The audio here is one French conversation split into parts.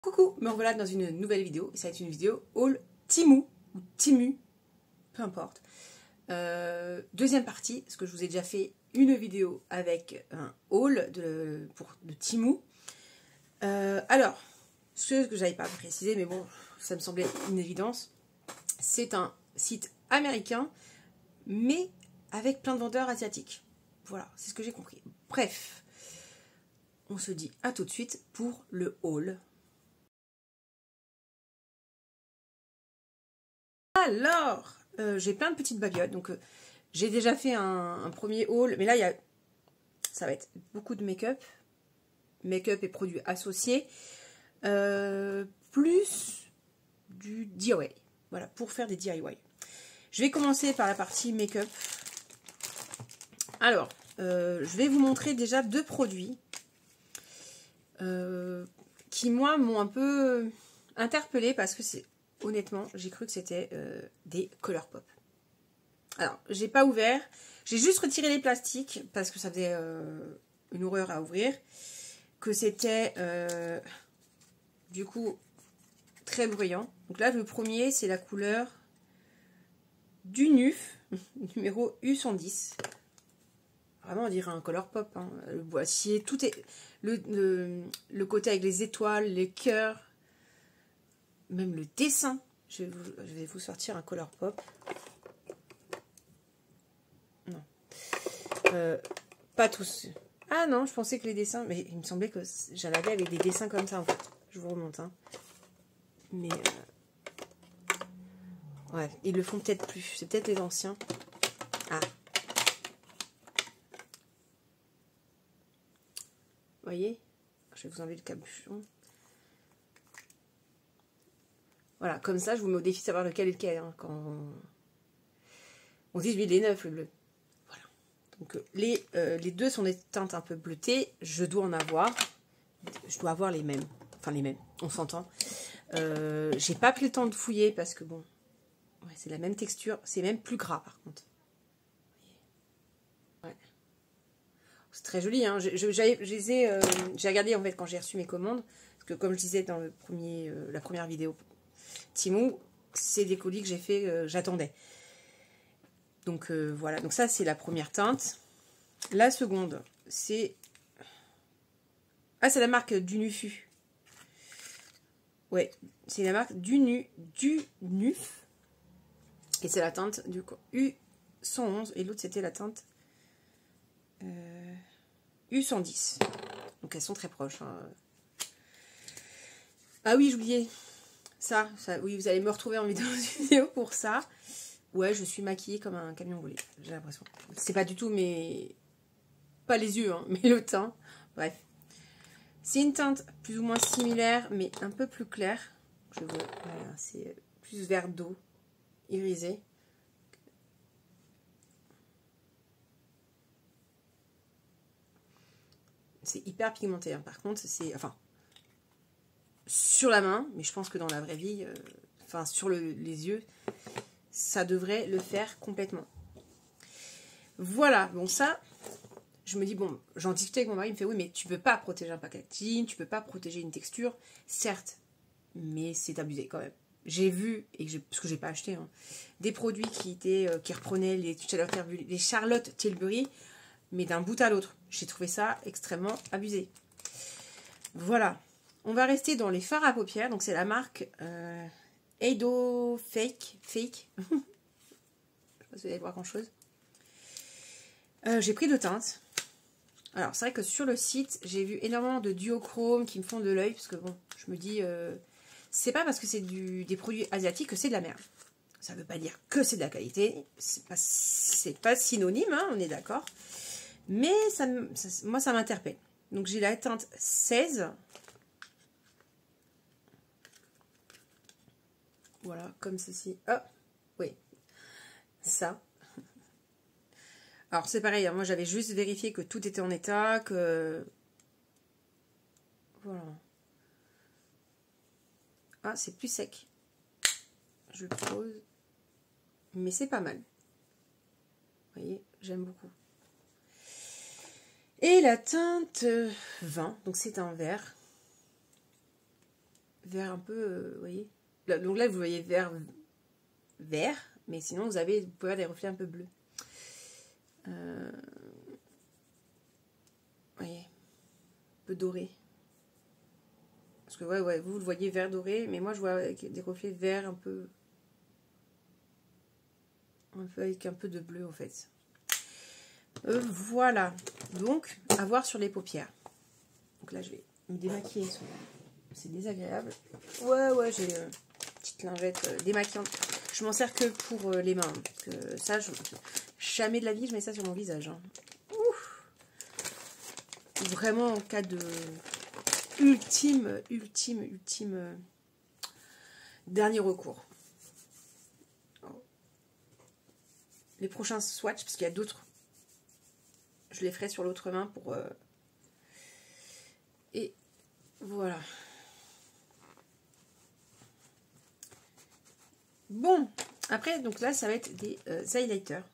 Coucou, me revoilà dans une nouvelle vidéo. Ça va être une vidéo haul Temu ou Timu, peu importe. Deuxième partie, parce que je vous ai déjà fait une vidéo avec un haul de Temu. Alors, ce que j'avais pas précisé, mais bon, ça me semblait une évidence. C'est un site américain, mais avec plein de vendeurs asiatiques. Voilà, c'est ce que j'ai compris. Bref, on se dit à tout de suite pour le haul. Alors, j'ai plein de petites babioles, donc j'ai déjà fait un premier haul, mais là, ça va être beaucoup de make-up et produits associés, plus du DIY, voilà, pour faire des DIY. Je vais commencer par la partie make-up. Alors, je vais vous montrer déjà deux produits qui, moi, m'ont un peu interpellée parce que c'est... Honnêtement, j'ai cru que c'était des Colourpop. Alors, j'ai pas ouvert. J'ai juste retiré les plastiques parce que ça faisait une horreur à ouvrir. Que c'était, du coup, très bruyant. Donc là, le premier, c'est la couleur du NUF, numéro U110. Vraiment, on dirait un Colourpop. Hein. Le boîtier, tout est... Le côté avec les étoiles, les cœurs... Même le dessin, je vais vous sortir un Colourpop. Non. Pas tous. Ah non, je pensais que les dessins... Mais il me semblait que j'en avais avec des dessins comme ça, en fait. Je vous remonte. Hein. Mais... ouais, ils le font peut-être plus. C'est peut-être les anciens. Ah. Vous voyez? Je vais vous enlever le capuchon. Voilà, comme ça, je vous mets au défi de savoir lequel est lequel. Hein, quand on dit, lui, il est neuf, le bleu. Voilà. Donc, les deux sont des teintes un peu bleutées. Je dois en avoir. Je dois avoir les mêmes. Enfin, les mêmes. On s'entend. J'ai pas pris le temps de fouiller parce que, bon, ouais, c'est la même texture. C'est même plus gras, par contre. Ouais. C'est très joli. Hein. J'ai regardé, en fait, quand j'ai reçu mes commandes. Parce que, comme je disais dans la première vidéo, Temu, c'est des colis que j'ai fait, j'attendais. Donc voilà, donc ça c'est la première teinte. La seconde, c'est... Ah, c'est la marque du Nufu. Ouais, c'est la marque du Nuf. Et c'est la teinte du coup U111. Et l'autre c'était la teinte U110. Donc elles sont très proches. Hein. Ah oui, j'oubliais. Ça, oui, vous allez me retrouver en vidéo pour ça. Ouais, je suis maquillée comme un camion volé, j'ai l'impression. C'est pas du tout, mais... Pas les yeux, hein, mais le teint. Bref. C'est une teinte plus ou moins similaire, mais un peu plus claire. Voilà, c'est plus vert d'eau, irisé. C'est hyper pigmenté, hein. Par contre, c'est... Enfin... Sur la main, mais je pense que dans la vraie vie... Enfin, sur les yeux... Ça devrait le faire complètement. Voilà, bon ça, je me dis, bon, j'en discutais avec mon mari, il me fait, oui, mais tu peux pas protéger un packaging, tu peux pas protéger une texture, certes, mais c'est abusé quand même. J'ai vu, parce que j'ai pas acheté, hein, des produits qui reprenaient les Charlotte Tilbury, mais d'un bout à l'autre. J'ai trouvé ça extrêmement abusé. Voilà, on va rester dans les fards à paupières, donc c'est la marque... Eido Fake. Je sais pas si vous allez voir grand chose. J'ai pris deux teintes. Alors, c'est vrai que sur le site, j'ai vu énormément de duochrome qui me font de l'œil. Parce que bon, je me dis, c'est pas parce que c'est des produits asiatiques que c'est de la merde. Ça veut pas dire que c'est de la qualité. C'est pas synonyme, hein, on est d'accord. Mais moi, ça m'interpelle. Donc, j'ai la teinte 16. Voilà, comme ceci. Oh, oui. Ça. Alors, c'est pareil. Hein, moi, j'avais juste vérifié que tout était en état, que... Voilà. Ah, c'est plus sec. Je le pose. Mais c'est pas mal. Vous voyez, j'aime beaucoup. Et la teinte 20. Donc, c'est un vert. vert un peu, vous voyez. Donc là, vous voyez vert, mais sinon, vous pouvez avoir des reflets un peu bleus. Vous voyez, un peu doré. Parce que ouais, vous le voyez vert doré, mais moi, je vois avec des reflets verts un peu avec un peu de bleu, en fait. Voilà. Donc, à voir sur les paupières. Donc là, je vais me démaquiller. C'est désagréable. Ouais, j'ai une petite lingette démaquillante. Je m'en sers que pour les mains. Parce que ça, jamais de la vie, je mets ça sur mon visage. Hein. Ouf. Vraiment en cas de ultime dernier recours. Les prochains swatchs, parce qu'il y a d'autres, je les ferai sur l'autre main pour... Et voilà. Bon, après, donc là, ça va être des highlighters.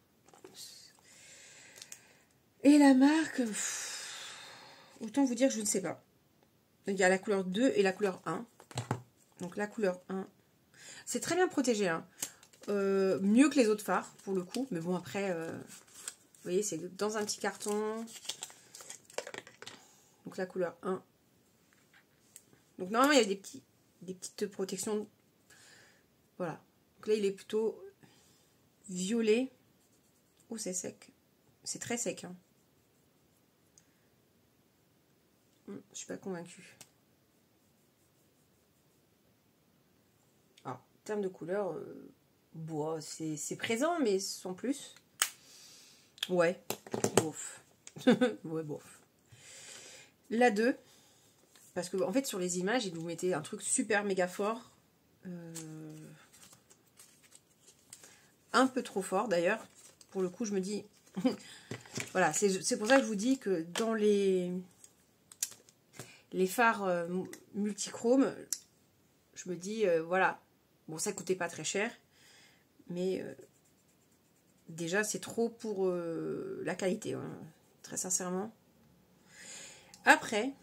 Et la marque, autant vous dire que je ne sais pas. Il y a la couleur 2 et la couleur 1. Donc la couleur 1, c'est très bien protégé. Hein. Mieux que les autres fards, pour le coup. Mais bon, après, vous voyez, c'est dans un petit carton. Donc la couleur 1. Donc normalement, il y a des petites protections. Voilà. Donc là, il est plutôt violet. Oh, c'est sec. C'est très sec. Hein. Je suis pas convaincue. Alors, en termes de couleur, bon, c'est présent, mais sans plus. Ouais, bof. Ouais, bof. La 2, parce que en fait, sur les images, ils vous mettaient un truc super méga fort. Un peu trop fort, d'ailleurs. Pour le coup, je me dis... voilà, c'est pour ça que je vous dis que dans les fards multichromes, je me dis, voilà, bon, ça coûtait pas très cher, mais déjà, c'est trop pour la qualité, hein, très sincèrement. Après,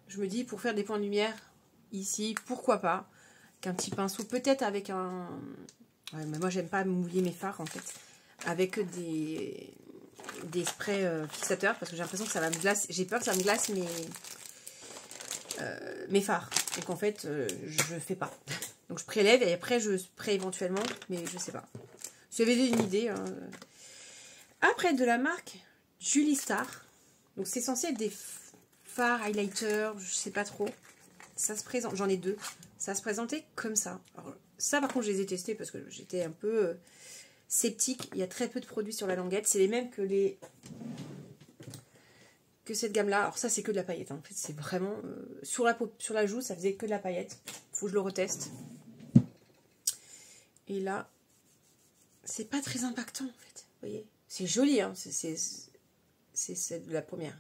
je me dis, pour faire des points de lumière, ici, pourquoi pas, qu'un petit pinceau, peut-être avec un... Ouais, mais moi, j'aime pas mouiller mes fards, en fait, avec des sprays fixateurs, parce que j'ai l'impression que ça va me glacer, j'ai peur que ça me glace mes fards. Donc en fait, je fais pas. Donc je prélève et après je spray éventuellement, mais je sais pas. Si vous avez une idée. Hein. Après, de la marque Julie Star. Donc c'est censé être des fards, highlighters, je sais pas trop. Ça se présente, j'en ai 2. Ça se présentait comme ça. Alors, ça par contre je les ai testés parce que j'étais un peu sceptique. Il y a très peu de produits sur la languette. C'est les mêmes que cette gamme là. Alors ça c'est que de la paillette, hein. En fait c'est vraiment sur la joue ça faisait que de la paillette. Faut que je le reteste. Et là c'est pas très impactant en fait, vous voyez, c'est joli, hein. C'est de la première,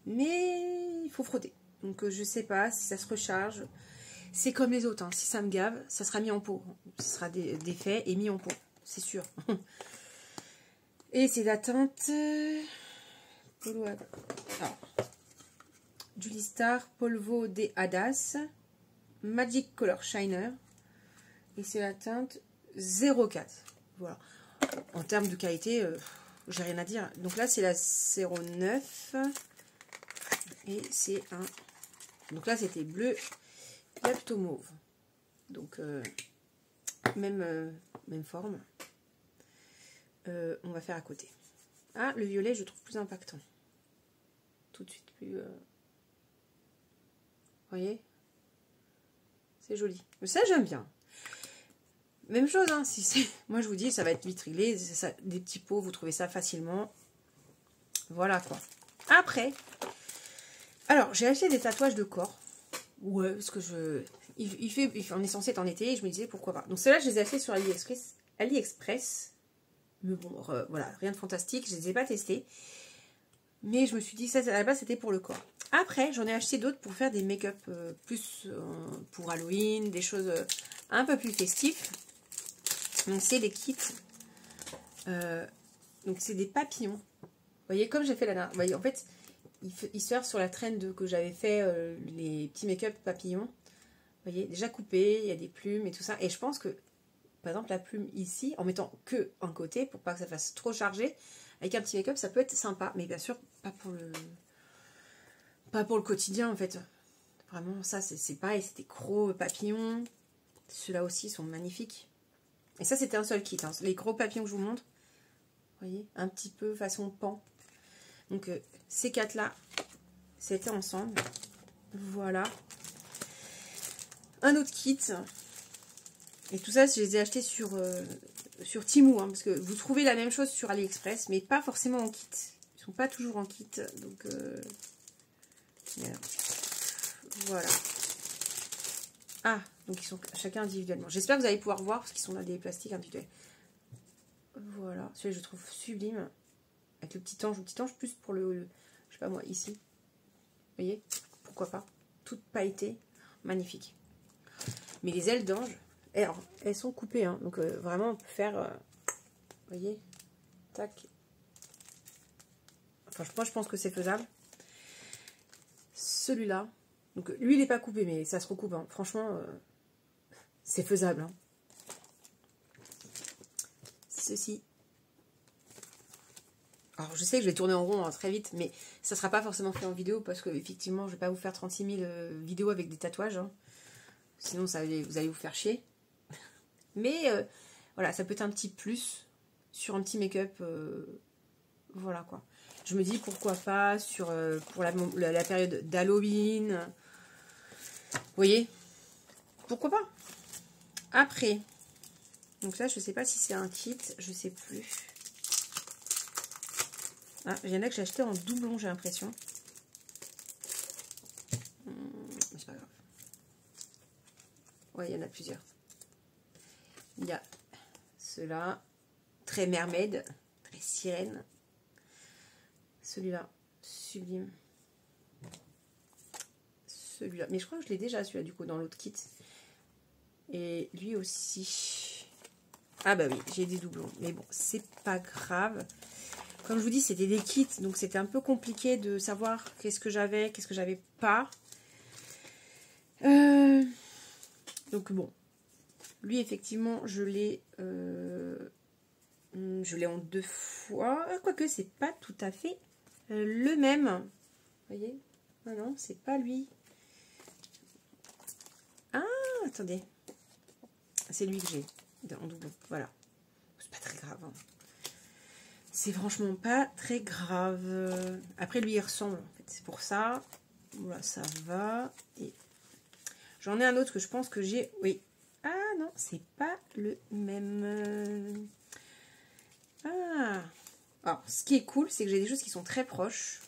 mais il faut frotter. Donc je sais pas si ça se recharge. C'est comme les autres, hein. Si ça me gave ça sera mis en pot, ce sera défait et mis en pot, c'est sûr. Et c'est la teinte alors, Julie Star Polvo de Hadas Magic Color Shiner, et c'est la teinte 04. Voilà. En termes de qualité, j'ai rien à dire. Donc là, c'est la 09. Et c'est un... Donc là, c'était bleu. Là, plutôt mauve. Donc, même forme. On va faire à côté. Ah, le violet, je trouve plus impactant. Tout de suite plus... Vous voyez? C'est joli. Mais ça, j'aime bien. Même chose, hein, si c'est... Moi, je vous dis, ça va être vite réglé. Ça, des petits pots, vous trouvez ça facilement. Voilà, quoi. Après, alors, j'ai acheté des tatouages de corps. Ouais, parce que on est censé être en été, et je me disais, pourquoi pas. Donc, ceux-là, je les ai achetés sur AliExpress. Mais bon, voilà, rien de fantastique. Je les ai pas testés. Mais je me suis dit, ça, à la base, c'était pour le corps. Après, j'en ai acheté d'autres pour faire des make-up plus pour Halloween, des choses un peu plus festives. Donc, c'est des kits. Donc, c'est des papillons. Vous voyez, comme j'ai fait la dernière... Vous voyez, en fait, il sort sur la trend que j'avais fait les petits make-up papillons. voyez, déjà coupé, il y a des plumes et tout ça. Et je pense que, par exemple, la plume ici, en mettant que un côté, pour pas que ça fasse trop chargé, avec un petit make-up, ça peut être sympa. Mais bien sûr, pas pour le quotidien, en fait. Vraiment, ça, c'est pareil, c'est des gros papillons. Ceux-là aussi sont magnifiques. Et ça, c'était un seul kit. Hein. Les gros papillons que je vous montre, vous voyez, un petit peu façon pan. Donc, ces quatre-là, c'était ensemble. Voilà. Un autre kit. Et tout ça, je les ai achetés sur Temu. Hein, parce que vous trouvez la même chose sur AliExpress, mais pas forcément en kit. Ils sont pas toujours en kit. Donc, voilà. Ah, donc ils sont chacun individuellement. J'espère que vous allez pouvoir voir, parce qu'ils sont là des plastiques individuels. Voilà. Celui-là, je le trouve sublime. Avec le petit ange plus pour le je sais pas moi, ici. Vous voyez? Pourquoi pas? Toutes pailletées. Magnifique. Mais les ailes d'ange, alors, elles sont coupées. Hein, donc, vraiment, on peut faire... vous voyez? Tac. Enfin, moi, je pense que c'est faisable. Celui-là. Donc, lui, il n'est pas coupé, mais ça se recoupe. Hein. Franchement, c'est faisable. Hein. Ceci. Alors, je sais que je vais tourner en rond hein, très vite, mais ça ne sera pas forcément fait en vidéo parce que, effectivement, je ne vais pas vous faire 36 000 vidéos avec des tatouages. Hein. Sinon, vous allez vous faire chier. Mais, voilà, ça peut être un petit plus sur un petit make-up. Voilà, quoi. Je me dis, pourquoi pas pour la période d'Halloween. Vous voyez? Pourquoi pas? Après, donc là, je sais pas si c'est un kit, je sais plus. Ah, il y en a que j'ai acheté en doublon, j'ai l'impression. C'est pas grave. Ouais, il y en a plusieurs. Il y a ceux-là, très mermaid, très sirène. Celui-là, sublime. Celui-là, mais je crois que je l'ai déjà, celui-là, du coup, dans l'autre kit. Et lui aussi. Ah bah oui, j'ai des doublons. Mais bon, c'est pas grave. Comme je vous dis, c'était des kits, donc c'était un peu compliqué de savoir qu'est-ce que j'avais pas. Donc bon, lui effectivement, je l'ai en 2 fois. Quoique, c'est pas tout à fait le même. Vous voyez? Ah non, c'est pas lui. Ah, attendez. C'est lui que j'ai en doublon. Voilà. C'est pas très grave. Hein. C'est franchement pas très grave. Après, lui, il ressemble. En fait. C'est pour ça. Voilà, ça va. Et j'en ai un autre que je pense que j'ai... Oui. Ah non, c'est pas le même. Ah. Alors, ce qui est cool, c'est que j'ai des choses qui sont très proches.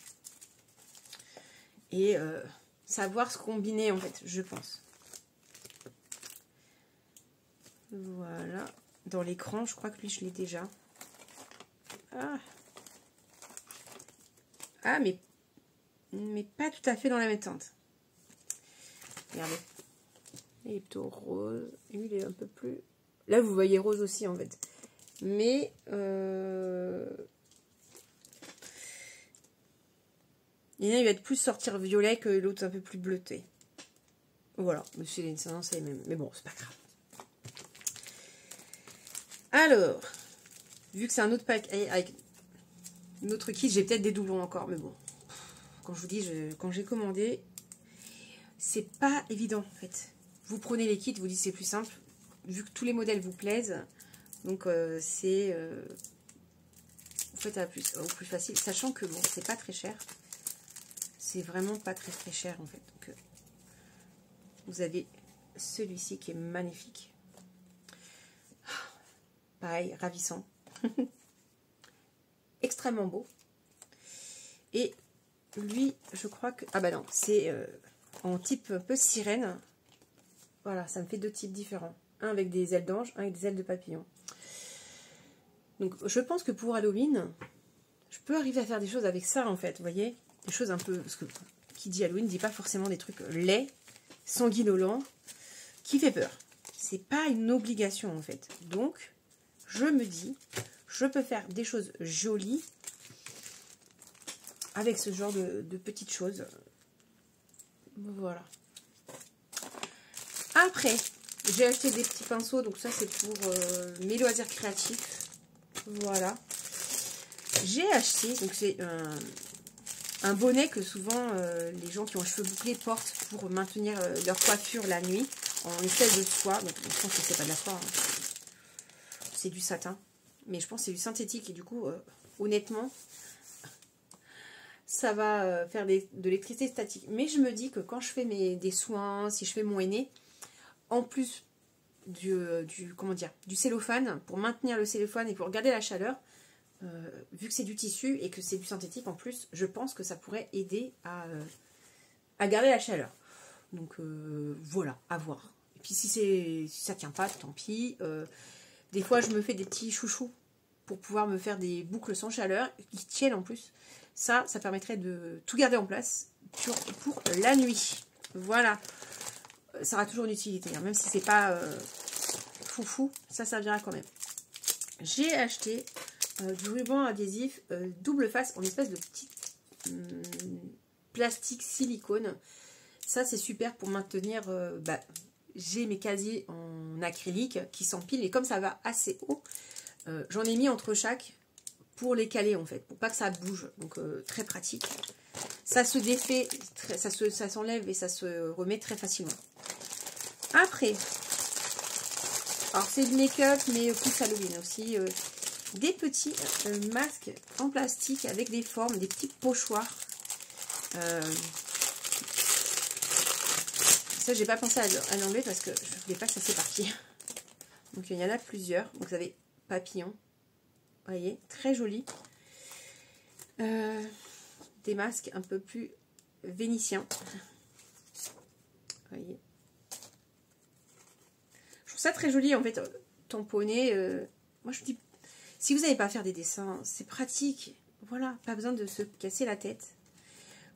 Et savoir se combiner, en fait, je pense. Voilà. Dans l'écran, je crois que lui, je l'ai déjà. Ah, mais pas tout à fait dans la même teinte. Regardez. Il est plutôt rose. Lui, il est un peu plus... Là, vous voyez rose aussi, en fait. Mais... il va être plus sortir violet que l'autre un peu plus bleuté. Voilà. C'est les mêmes. Mais bon, c'est pas grave. Alors... Vu que c'est un autre pack avec une autre kit, j'ai peut-être des doublons encore, mais bon. Quand je vous dis, quand j'ai commandé, c'est pas évident en fait. Vous prenez les kits, vous dites c'est plus simple, vu que tous les modèles vous plaisent, donc c'est vous faites au plus facile, sachant que bon, c'est pas très cher. C'est vraiment pas très très cher en fait. Donc, vous avez celui-ci qui est magnifique. Pareil, ravissant. Extrêmement beau. Et lui, je crois que... Ah bah non, c'est en type un peu sirène. Voilà, ça me fait 2 types différents. Un avec des ailes d'ange, un avec des ailes de papillon. Donc je pense que pour Halloween, je peux arriver à faire des choses avec ça en fait, vous voyez. Des choses un peu... Parce que qui dit Halloween, dit pas forcément des trucs laids, sanguinolents, qui fait peur. C'est pas une obligation en fait. Donc, je me dis... Je peux faire des choses jolies avec ce genre de petites choses. Voilà. Après, j'ai acheté des petits pinceaux, donc ça c'est pour mes loisirs créatifs. Voilà. J'ai acheté, donc c'est un bonnet que souvent les gens qui ont les cheveux bouclés portent pour maintenir leur coiffure la nuit, en espèce de soie. Donc je pense que c'est pas de la soie, hein. C'est du satin, mais je pense que c'est du synthétique et du coup, honnêtement, ça va faire de l'électricité statique. Mais je me dis que quand je fais des soins, si je fais mon henné, en plus comment dire, du cellophane, pour maintenir le cellophane et pour garder la chaleur, vu que c'est du tissu et que c'est du synthétique en plus, je pense que ça pourrait aider à garder la chaleur. Donc voilà, à voir. Et puis si ça tient pas, tant pis. Des fois je me fais des petits chouchous pour pouvoir me faire des boucles sans chaleur qui tiennent en plus. Ça permettrait de tout garder en place pour la nuit. Voilà. Ça aura toujours une utilité, hein. Même si c'est pas foufou, ça servira quand même. J'ai acheté du ruban adhésif double face en espèce de petit plastique silicone. Ça c'est super pour maintenir, j'ai mes casiers en acrylique qui s'empilent et comme ça va assez haut, j'en ai mis entre chaque pour les caler en fait, pour pas que ça bouge, donc très pratique. Ça se défait, ça s'enlève et ça se remet très facilement. Après, alors c'est du make-up mais plus Halloween aussi, des petits masques en plastique avec des formes, des petits pochoirs. Ça j'ai pas pensé à l'enlever parce que je voulais pas que ça s'éparpille. Donc il y en a plusieurs, donc vous avez papillon, vous voyez, très joli. Des masques un peu plus vénitiens, vous voyez. Je trouve ça très joli en fait, tamponné. Moi je dis, si vous n'avez pas à faire des dessins, c'est pratique. Voilà, pas besoin de se casser la tête.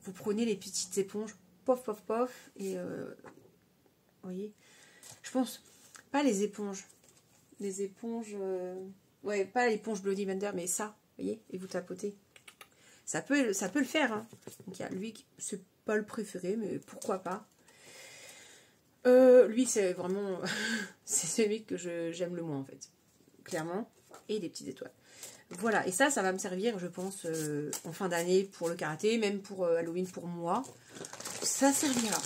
Vous prenez les petites éponges, pof pof pof, et vous voyez. Je pense pas les éponges. Les éponges, ouais, pas l'éponge Bloody Mender, mais ça, vous voyez, et vous tapotez. Ça peut le faire, hein. Donc il y a lui, c'est pas le préféré, mais pourquoi pas. Lui, c'est vraiment, c'est celui que j'aime le moins en fait, clairement. Et des petites étoiles. Voilà, et ça va me servir, je pense, en fin d'année pour le karaté, même pour Halloween pour moi. Ça servira.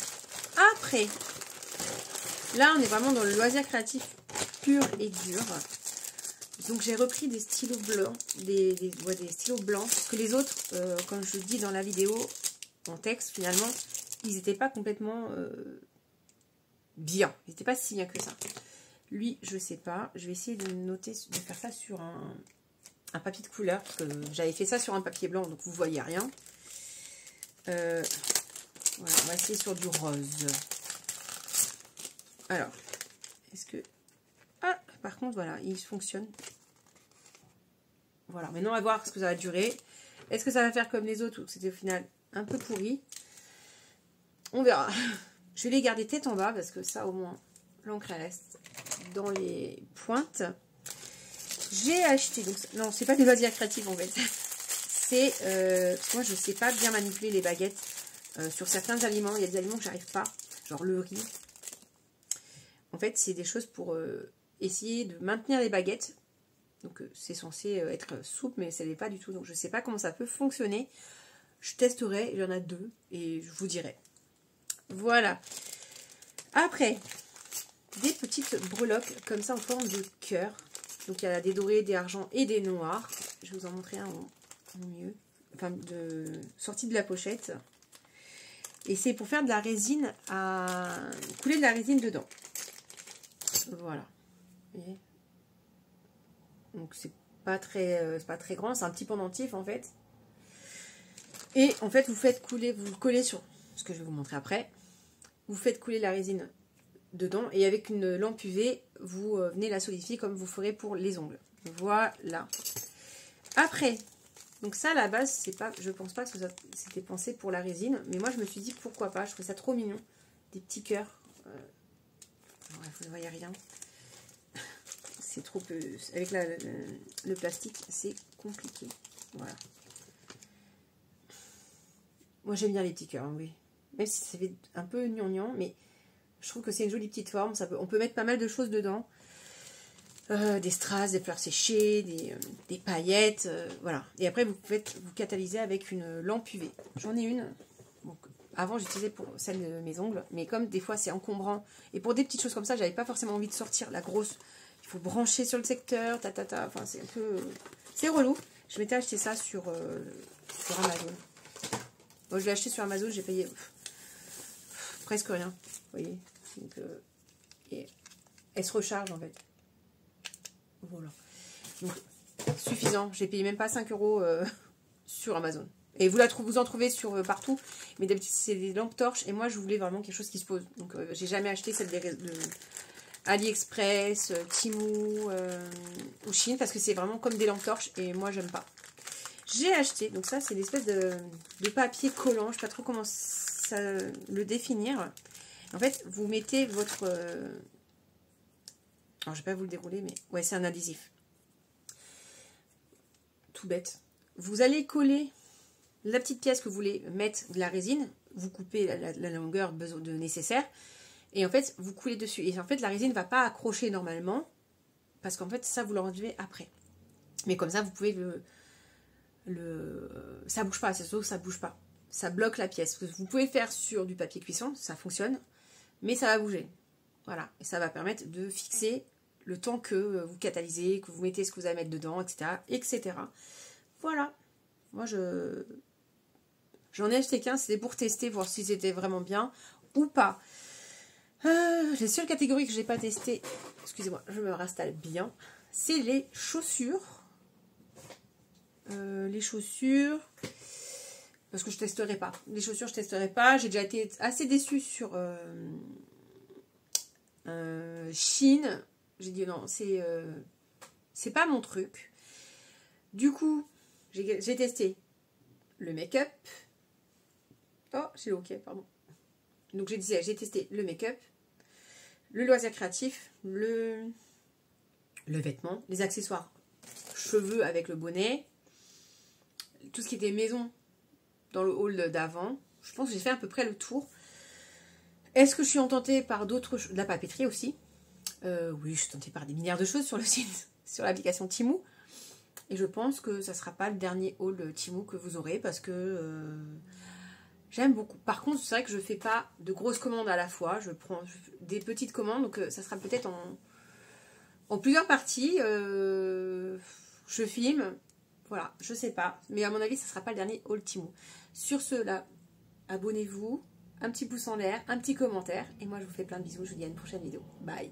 Après, là, on est vraiment dans le loisir créatif pur et dur. Donc, j'ai repris des stylos blancs, des stylos blancs, parce que les autres, comme je le dis dans la vidéo, en texte, finalement, ils n'étaient pas complètement bien. Ils n'étaient pas si bien que ça. Lui, je sais pas. Je vais essayer de noter, de faire ça sur un papier de couleur, parce que j'avais fait ça sur un papier blanc, donc vous voyez rien. Voilà, on va essayer sur du rose. Alors, est-ce que... Ah, par contre, voilà, il fonctionne. Voilà, maintenant on va voir ce que ça va durer. Est-ce que ça va faire comme les autres ou que c'était au final un peu pourri? On verra. Je vais les garder tête en bas, parce que ça, au moins, l'encre reste dans les pointes. J'ai acheté, donc non, c'est pas des loisirs créatifs en fait. C'est, moi je sais pas bien manipuler les baguettes sur certains aliments. Il y a des aliments que j'arrive pas, genre le riz. En fait, c'est des choses pour essayer de maintenir les baguettes. Donc c'est censé être souple, mais ça l'est pas du tout. Donc je sais pas comment ça peut fonctionner. Je testerai, il y en a deux et je vous dirai. Voilà. Après, des petites breloques comme ça en forme de cœur. Donc il y a des dorés, des argents et des noirs. Je vais vous en montrer un en mieux. Enfin, sorti de la pochette. Et c'est pour faire de la résine à couler de la résine dedans. Voilà. Et donc c'est pas très grand, c'est un petit pendentif en fait. Et en fait vous faites couler, vous le collez sur ce que je vais vous montrer après. Vous faites couler la résine dedans et avec une lampe UV, vous venez la solidifier comme vous ferez pour les ongles. Voilà. Après, donc ça à la base, c'est pas, je pense pas que c'était pensé pour la résine, mais moi je me suis dit pourquoi pas, je trouve ça trop mignon. Des petits cœurs. Bref, vous ne voyez rien. C'est trop peu. Avec le plastique, c'est compliqué. Voilà. Moi j'aime bien les petits cœurs, hein, oui. Même si ça fait un peu gnangnan, mais Je trouve que c'est une jolie petite forme. On peut mettre pas mal de choses dedans. Des strass, des fleurs séchées, des paillettes, voilà. Et après, vous pouvez vous catalyser avec une lampe UV. J'en ai une. Donc, avant, j'utilisais pour celle de mes ongles. Mais comme des fois, c'est encombrant. Et pour des petites choses comme ça, j'avais pas forcément envie de sortir la grosse. Il faut brancher sur le secteur, Enfin, c'est un peu... C'est relou. Je m'étais acheté ça sur Amazon. Bon, je l'ai acheté sur Amazon, j'ai payé presque rien. Vous voyez. Donc, et elle se recharge, en fait. Voilà. Donc, suffisant. J'ai payé même pas 5 € sur Amazon. Et vous en trouvez sur partout. Mais d'habitude, c'est des lampes torches. Et moi, je voulais vraiment quelque chose qui se pose. Donc, j'ai jamais acheté celle de AliExpress, Temu ou Chine. Parce que c'est vraiment comme des lampes torches. Et moi, j'aime pas. J'ai acheté. Donc, ça, c'est l'espèce de papier collant. Je sais pas trop comment le définir. En fait, vous mettez votre... alors, je vais pas vous le dérouler, mais... ouais, c'est un adhésif. Tout bête. Vous allez coller la petite pièce que vous voulez mettre de la résine. Vous coupez la longueur de nécessaire. Et en fait, vous coulez dessus. Et en fait, la résine ne va pas accrocher normalement. Parce qu'en fait, ça, vous l'enlevez après. Mais comme ça, vous pouvez ça bouge pas. C'est sûr que ça bouge pas. Ça bloque la pièce. Vous pouvez faire sur du papier cuisson. Ça fonctionne. Mais ça va bouger. Voilà. Et ça va permettre de fixer le temps que vous catalysez, que vous mettez ce que vous allez mettre dedans, etc. etc. Voilà. Moi, j'en ai acheté qu'un. C'était pour tester, voir si c'était vraiment bien ou pas. Les seules catégories que je n'ai pas testées, excusez-moi, je me réinstalle bien, c'est les chaussures. Les chaussures, parce que je testerai pas. Les chaussures, je testerai pas. J'ai déjà été assez déçue sur Chine. J'ai dit non, c'est pas mon truc. Du coup, j'ai testé le make-up. Oh, j'ai le OK, pardon. Donc j'ai testé le make-up, le loisir créatif, le vêtement, les accessoires, cheveux avec le bonnet, tout ce qui était maison dans le hall d'avant. Je pense que j'ai fait à peu près le tour. Est-ce que je suis tentée par d'autres choses? De la papeterie aussi. Oui, je suis tentée par des milliards de choses sur le site, sur l'application Temu. Et je pense que ça ne sera pas le dernier haul Temu que vous aurez parce que j'aime beaucoup. Par contre, c'est vrai que je ne fais pas de grosses commandes à la fois. Je prends des petites commandes, donc ça sera peut-être en plusieurs parties. Je filme. Voilà, je sais pas. Mais à mon avis, ça ne sera pas le dernier haul Temu. Sur ce, là, abonnez-vous. Un petit pouce en l'air, un petit commentaire. Et moi, je vous fais plein de bisous. Je vous dis à une prochaine vidéo. Bye.